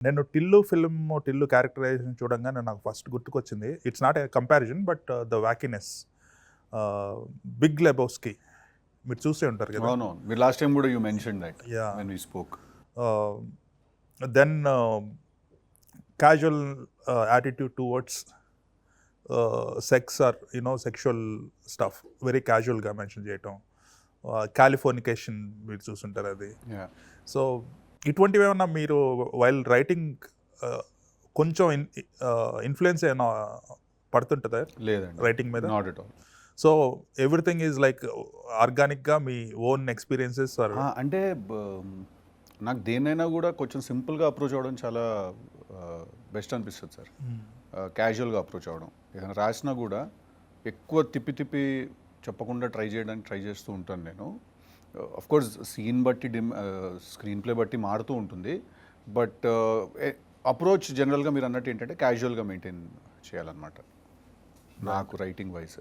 నేను 'టిల్లు' క్యారెక్టరైజేషన్ చూడంగానే నాకు ఫస్ట్ గుర్తుకొచ్చింది. It's not a comparison but the wackiness. 'Big Lebowski' మీరు చూసే ఉంటారు కదా! అవునవును. మీరు లాస్ట్ టైం కూడా you mentioned that yeah! When we spoke. Then casual attitude towards sex or sexual stuff very క్యాజువల్గా మెన్షన్ చేయటం. కాలిఫోర్నికేషన్ మీరు చూసుంటారు అది. యా. సో ఇటువంటివి ఏమన్నా మీరు వైల్ రైటింగ్ కొంచెం ఇన్ఫ్లుయెన్స్ ఏమైనా పడుతుంటుందా లేదండి, రైటింగ్ మీద? Not at all. So everything is like ఆర్గానిక్గా మీ ఓన్ ఎక్స్పీరియన్సెస్ ఆర్ అంటే నాకు దేన్నైనా కూడా కొంచెం సింపుల్గా అప్రోచ్ అవ్వడం చాలా బెస్ట్ అనిపిస్తుంది సార్. క్యాజువల్గా అప్రోచ్ అవ్వడం, ఏదైనా రాసినా కూడా ఎక్కువ తిప్పి చెప్పకుండా చేయడానికి ట్రై చేస్తూ ఉంటాను నేను. అఫ్ కోర్స్ సీన్ బట్టి స్క్రీన్ ప్లే బట్టి మారుతూ ఉంటుంది, బట్ అప్రోచ్ జనరల్గా మీరు అన్నట్టు ఏంటంటే క్యాజువల్గా మెయింటైన్ చేయాలన్నమాట నాకు రైటింగ్ వైజ్.